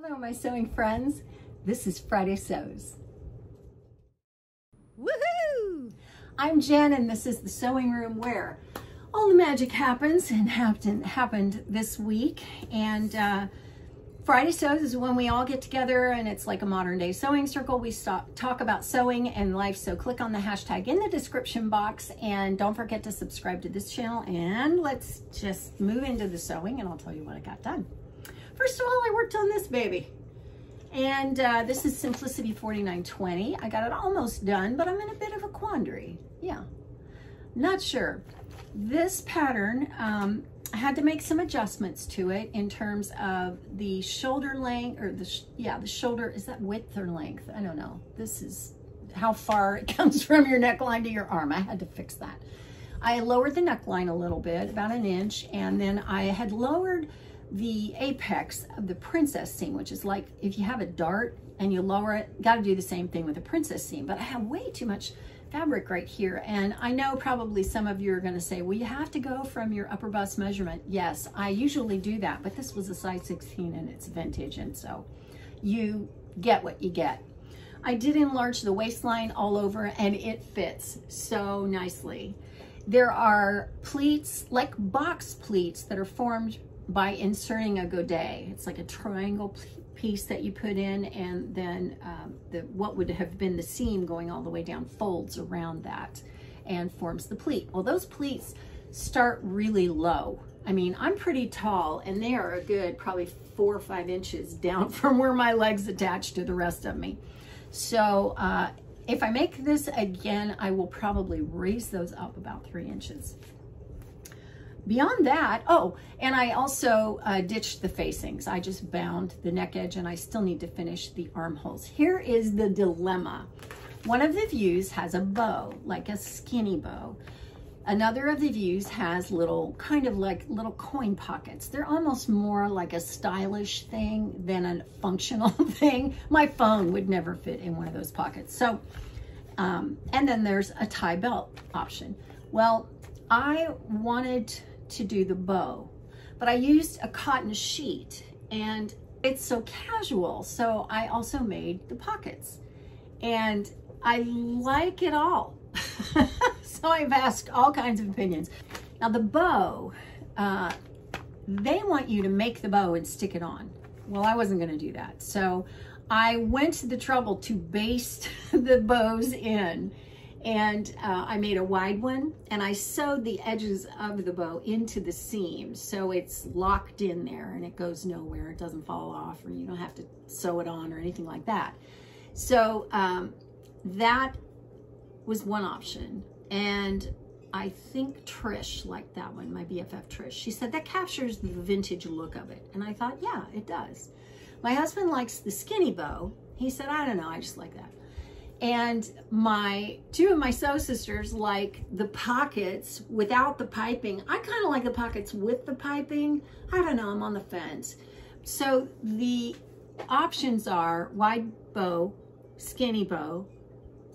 Hello, my sewing friends. This is Friday Sews. Woohoo! I'm Jen, and this is the sewing room where all the magic happens and happened this week. And Friday Sews is when we all get together, and it's like a modern day sewing circle. We talk about sewing and life. So click on the hashtag in the description box, and don't forget to subscribe to this channel. And let's just move into the sewing, and I'll tell you what I got done. First of all, I worked on this baby. And this is Simplicity 4920. I got it almost done, but I'm in a bit of a quandary. Yeah, not sure. This pattern, I had to make some adjustments to it in terms of the shoulder length, or the shoulder, is that width or length? I don't know. This is how far it comes from your neckline to your arm. I had to fix that. I lowered the neckline a little bit, about an inch, and then I had lowered the apex of the princess seam, which is like if you have a dart and you lower it, got to do the same thing with the princess seam. But I have way too much fabric right here, and I know probably some of you are going to say, well, you have to go from your upper bust measurement. Yes, I usually do that, but this was a size 16 and it's vintage, and so you get what you get. I did enlarge the waistline all over, and it fits so nicely. There are pleats, like box pleats, that are formed by inserting a godet. It's like a triangle piece that you put in, and then what would have been the seam going all the way down folds around that and forms the pleat. Well, those pleats start really low. I mean, I'm pretty tall, and they are a good probably 4 or 5 inches down from where my legs attach to the rest of me. So if I make this again, I will probably raise those up about 3 inches. Beyond that, oh, and I also ditched the facings. I just bound the neck edge, and I still need to finish the armholes. Here is the dilemma. One of the views has a bow, like a skinny bow. Another of the views has little, kind of like little coin pockets. They're almost more like a stylish thing than a functional thing. My phone would never fit in one of those pockets. So, and then there's a tie belt option. Well, I wanted to do the bow, but I used a cotton sheet, and it's so casual, so I also made the pockets, and I like it all. So I've asked all kinds of opinions. Now the bow, they want you to make the bow and stick it on. Well, I wasn't going to do that, so I went to the trouble to baste the bows in. And I made a wide one, and I sewed the edges of the bow into the seam, so it's locked in there and it goes nowhere. It doesn't fall off, or you don't have to sew it on or anything like that. So that was one option, and I think Trish liked that one, my BFF Trish. She said that captures the vintage look of it, and I thought, yeah, it does. My husband likes the skinny bow. He said, I don't know, I just like that. And two of my sew sisters like the pockets without the piping. I kind of like the pockets with the piping. I don't know, I'm on the fence. So the options are wide bow, skinny bow,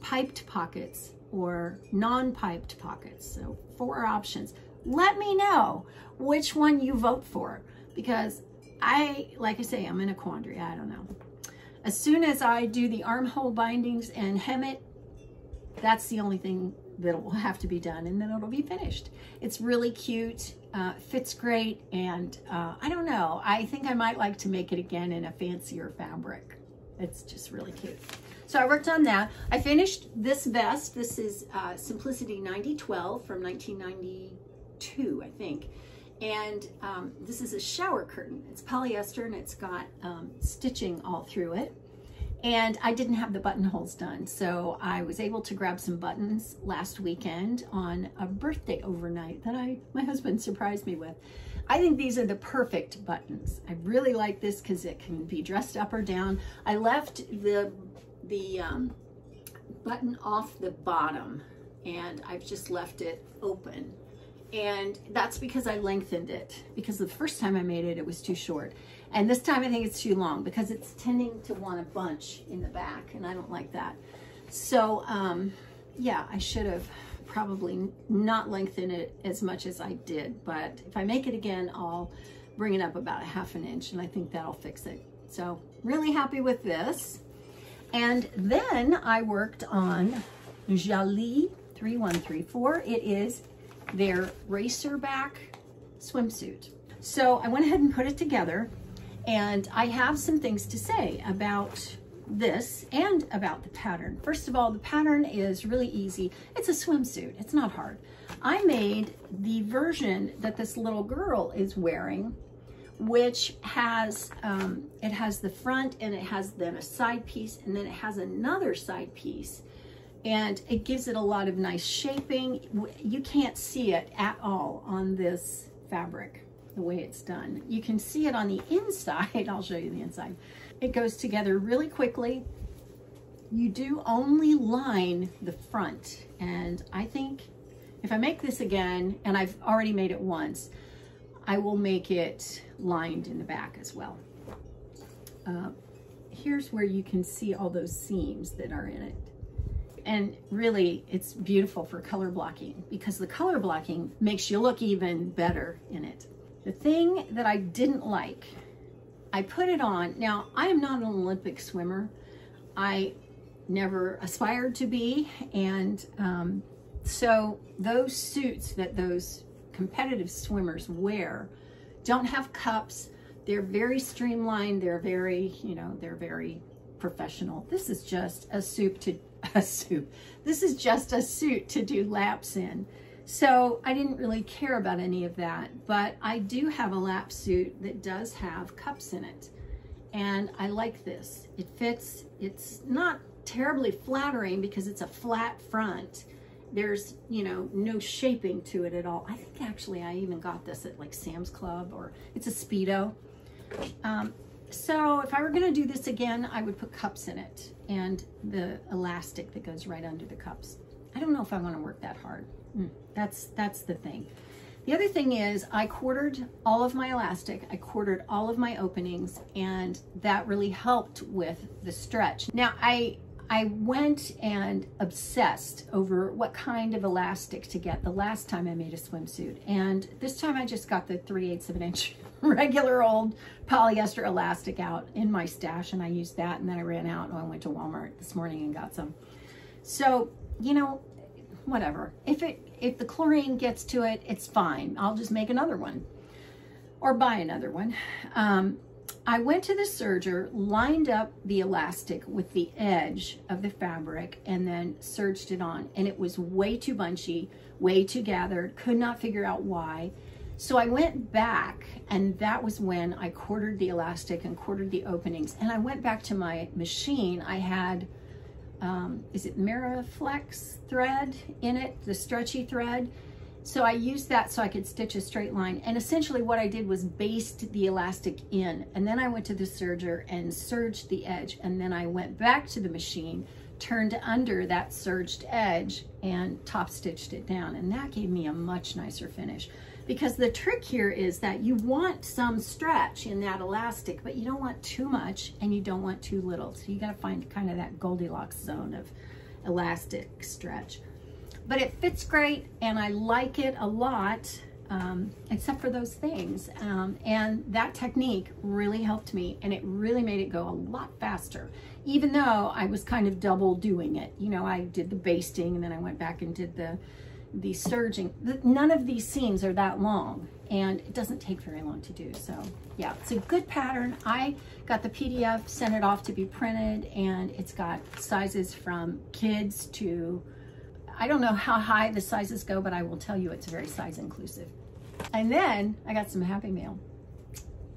piped pockets, or non-piped pockets. So 4 options. Let me know which one you vote for, because like I say, I'm in a quandary. I don't know. As soon as I do the armhole bindings and hem it, that's the only thing that will have to be done, and then it'll be finished. It's really cute, fits great, and I don't know, I think I might like to make it again in a fancier fabric. It's just really cute. So I worked on that. I finished this vest. This is Simplicity 9012 from 1992, I think. And this is a shower curtain. It's polyester, and it's got stitching all through it. And I didn't have the buttonholes done, so I was able to grab some buttons last weekend on a birthday overnight that my husband surprised me with. I think these are the perfect buttons. I really like this because it can be dressed up or down. I left the button off the bottom, and I've just left it open. And that's because I lengthened it, because the first time I made it, it was too short. And this time I think it's too long, because it's tending to want a bunch in the back, and I don't like that. So yeah, I should have probably not lengthened it as much as I did, but if I make it again, I'll bring it up about 1/2 inch, and I think that'll fix it. So really happy with this. And then I worked on Jolie 3134. It is their racerback swimsuit. So I went ahead and put it together, and I have some things to say about this and about the pattern. First of all, the pattern is really easy. It's a swimsuit. It's not hard. I made the version that this little girl is wearing, which has, it has the front, and it has then a side piece, and then it has another side piece, and it gives it a lot of nice shaping. You can't see it at all on this fabric, the way it's done. You can see it on the inside. I'll show you the inside. It goes together really quickly. You do only line the front, and I think if I make this again, and I've already made it once, I will make it lined in the back as well. Here's where you can see all those seams that are in it. And really, it's beautiful for color blocking, because the color blocking makes you look even better in it. The thing that I didn't like, I put it on. Now, I am not an Olympic swimmer. I never aspired to be. And so those suits that those competitive swimmers wear don't have cups. They're very streamlined. They're very, you know, they're very professional. This is just a suit to This is just a suit to do laps in. So I didn't really care about any of that, but I do have a lap suit that does have cups in it. And I like this. It fits. It's not terribly flattering because it's a flat front. There's, you know, no shaping to it at all. I think actually I even got this at like Sam's Club, or it's a Speedo. So if I were gonna do this again, I would put cups in it and the elastic that goes right under the cups. I don't know if I wanna work that hard. That's the thing. The other thing is I quartered all of my elastic, I quartered all of my openings, and that really helped with the stretch. Now I went and obsessed over what kind of elastic to get the last time I made a swimsuit. And this time I just got the 3/8 of an inch regular old polyester elastic out in my stash, and I used that, and then I ran out and I went to Walmart this morning and got some. So, you know, whatever. If the chlorine gets to it, it's fine. I'll just make another one or buy another one. I went to the serger, lined up the elastic with the edge of the fabric, and then serged it on. And it was way too bunchy, way too gathered, could not figure out why. So I went back, and that was when I quartered the elastic and quartered the openings. And I went back to my machine. I had, is it Miraflex thread in it, the stretchy thread? So I used that so I could stitch a straight line. And essentially what I did was baste the elastic in, and then I went to the serger and serged the edge. And then I went back to the machine, turned under that serged edge, and top stitched it down. And that gave me a much nicer finish. Because the trick here is that you want some stretch in that elastic, but you don't want too much and you don't want too little. So you gotta find kind of that Goldilocks zone of elastic stretch. But it fits great, and I like it a lot, except for those things. And that technique really helped me, and it really made it go a lot faster, even though I was kind of double doing it. You know, I did the basting, and then I went back and did the serging. None of these seams are that long, and it doesn't take very long to do. So yeah, it's a good pattern. I got the PDF, sent it off to be printed, and it's got sizes from kids to, I don't know how high the sizes go, but I will tell you it's very size inclusive. And then I got some Happy Mail.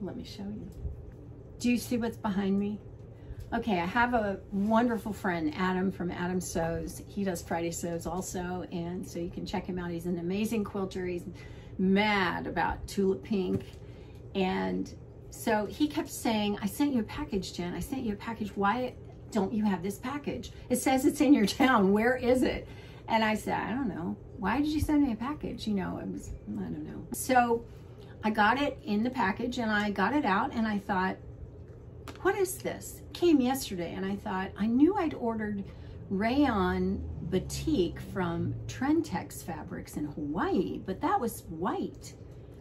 Let me show you. Do you see what's behind me? Okay, I have a wonderful friend, Adam from Adam Sews. He does Friday Sews also, and so you can check him out. He's an amazing quilter. He's mad about tulip pink. And so he kept saying, I sent you a package, Jen. I sent you a package. Why don't you have this package? It says it's in your town. Where is it? And I said, I don't know. Why did you send me a package? You know, it was, I don't know. So I got it in the package, and I got it out, and I thought, what is this? It came yesterday, and I thought, I knew I'd ordered rayon batik from Trentex Fabrics in Hawaii, but that was white,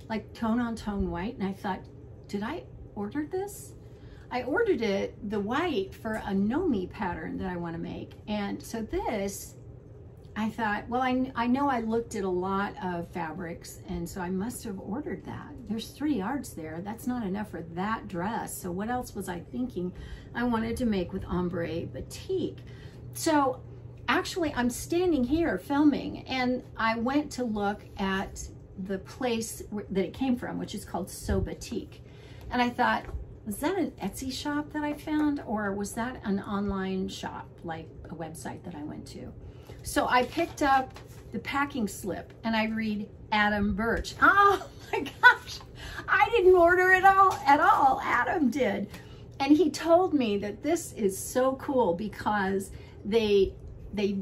like tone on tone white. And I thought, did I order this? I ordered it, the white, for a Nomi pattern that I want to make. And so this, I thought, well, I know I looked at a lot of fabrics, and so I must have ordered that. There's 3 yards there. That's not enough for that dress. So what else was I thinking? I wanted to make with ombre batik. So actually, I'm standing here filming, and I went to look at the place that it came from, which is called So Batik. And I thought, was that an Etsy shop that I found, or was that an online shop, like a website that I went to? So I picked up the packing slip and I read Adam Birch. Oh my gosh, I didn't order it at all. Adam did. And he told me that this is so cool because they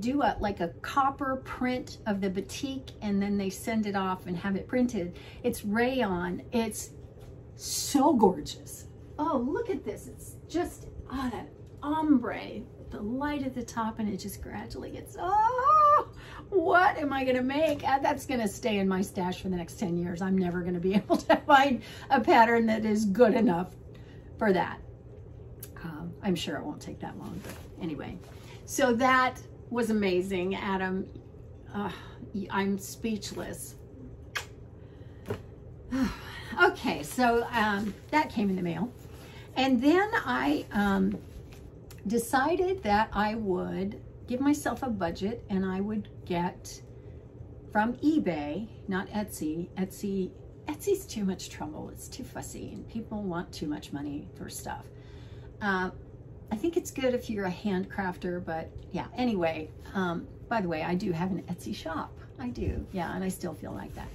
do like a copper print of the batik, and then they send it off and have it printed. It's rayon. It's so gorgeous. Oh, look at this. It's just, oh, that ombre, the light at the top, and it just gradually gets, oh, what am I gonna make? That's gonna stay in my stash for the next 10 years. I'm never gonna be able to find a pattern that is good enough for that. I'm sure it won't take that long, but anyway. So that was amazing, Adam. I'm speechless. Okay, so that came in the mail. And then I decided that I would give myself a budget, and I would get from eBay, not Etsy. Etsy's too much trouble. It's too fussy, and people want too much money for stuff. I think it's good if you're a handcrafter, but yeah, anyway, by the way, I do have an Etsy shop. I do, yeah, and I still feel like that.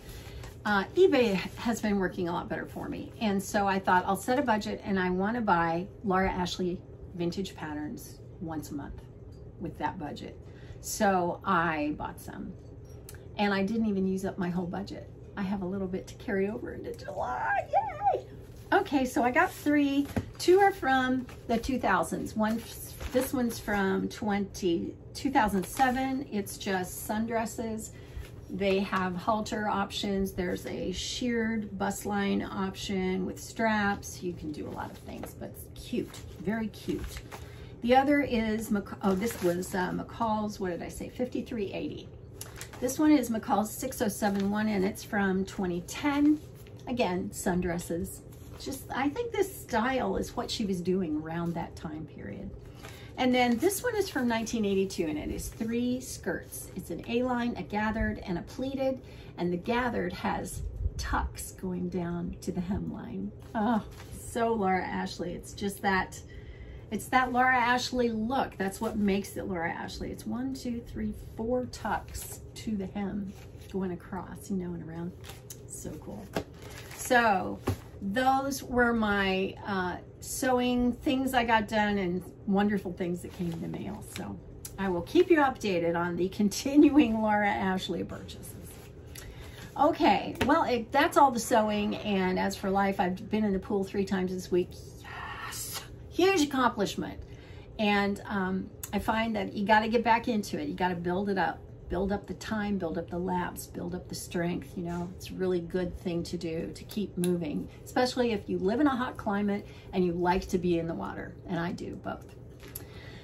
eBay has been working a lot better for me. And so I thought I'll set a budget, and I want to buy Laura Ashley vintage patterns once a month with that budget. So I bought some, and I didn't even use up my whole budget. I have a little bit to carry over into July, yay! Okay, so I got 3. 2 are from the 2000s. This one's from 2007. It's just sundresses. They have halter options. There's a sheared bust line option with straps. You can do a lot of things, but it's cute, very cute. The other is, this was McCall's, what did I say, 5380. This one is McCall's 6071, and it's from 2010. Again, sundresses. Just, I think this style is what she was doing around that time period. And then this one is from 1982, and it is 3 skirts. It's an A-line, a gathered, and a pleated, and the gathered has tucks going down to the hemline. Oh, so Laura Ashley. It's just that, it's that Laura Ashley look. That's what makes it Laura Ashley. It's 1, 2, 3, 4 tucks to the hem going across, you know, and around. So cool. So those were my sewing things I got done and wonderful things that came in the mail. So I will keep you updated on the continuing Laura Ashley purchases. Okay, well, that's all the sewing. And as for life, I've been in the pool 3 times this week. Yes, huge accomplishment. And I find that you got to get back into it. You got to build it up. Build up the time, build up the laps, build up the strength. You know, it's a really good thing to do to keep moving, especially if you live in a hot climate and you like to be in the water, and I do both.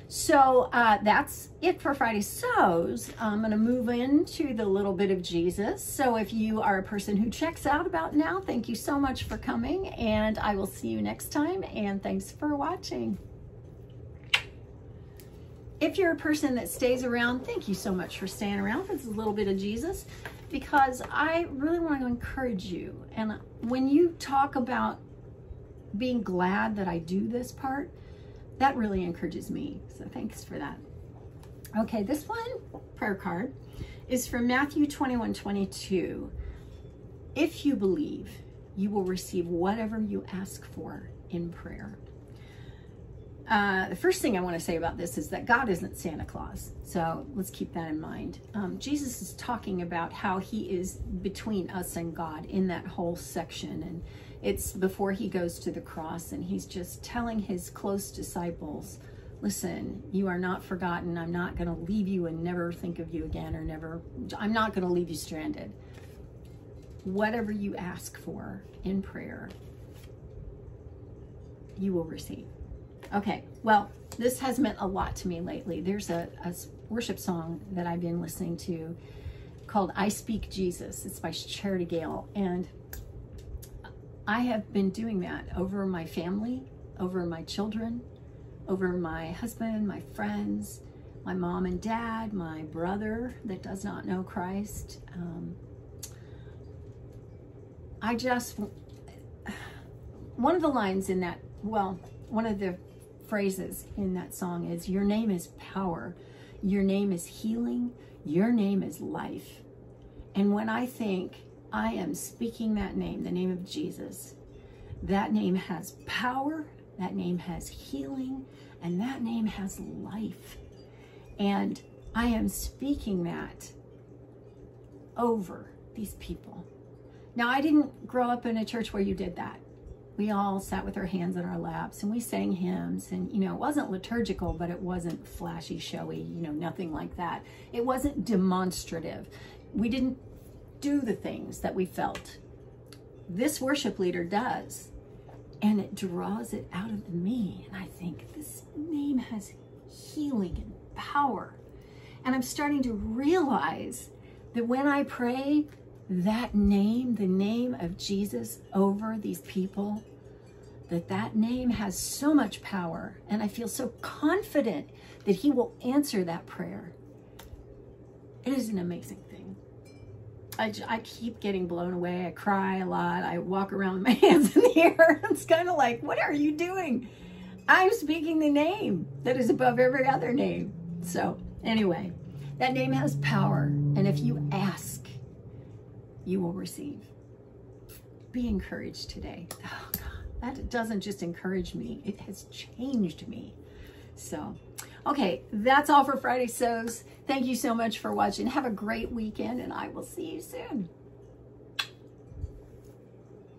So that's it for Friday Sews. I'm going to move into the little bit of Jesus. So if you are a person who checks out about now, thank you so much for coming, and I will see you next time, and thanks for watching. If you're a person that stays around, thank you so much for staying around. This is a little bit of Jesus, because I really want to encourage you. And when you talk about being glad that I do this part, that really encourages me. So thanks for that. Okay, this one, prayer card, is from Matthew 21:22. If you believe, you will receive whatever you ask for in prayer. The first thing I want to say about this is that God isn't Santa Claus. So let's keep that in mind. Jesus is talking about how he is between us and God in that whole section. And it's before he goes to the cross, and he's just telling his close disciples, listen, you are not forgotten. I'm not going to leave you and never think of you again, or I'm not going to leave you stranded. Whatever you ask for in prayer, you will receive. Okay, well, this has meant a lot to me lately. There's a worship song that I've been listening to called I Speak Jesus. It's by Charity Gale, and I have been doing that over my family, over my children, over my husband, my friends, my mom and dad, my brother that does not know Christ. One of the lines in that, well, one of the phrases in that song is, your name is power, your name is healing, your name is life. And when I think I am speaking that name, the name of Jesus, that name has power, that name has healing, and that name has life. And I am speaking that over these people. Now, I didn't grow up in a church where you did that. We all sat with our hands in our laps and we sang hymns, and, it wasn't liturgical, but it wasn't flashy, showy, nothing like that. It wasn't demonstrative. We didn't do the things that we felt. This worship leader does, and it draws it out of me. And I think this name has healing and power. And I'm starting to realize that when I pray that name, the name of Jesus, over these people, that name has so much power, and I feel so confident that he will answer that prayer. It is an amazing thing. I keep getting blown away. I cry a lot. I walk around with my hands in the air. It's kind of like, what are you doing? I'm speaking the name that is above every other name. So anyway, that name has power, and if you ask, you will receive. Be encouraged today. Oh God, that doesn't just encourage me, it has changed me. So, okay, that's all for Friday Sews. Thank you so much for watching. Have a great weekend, and I will see you soon.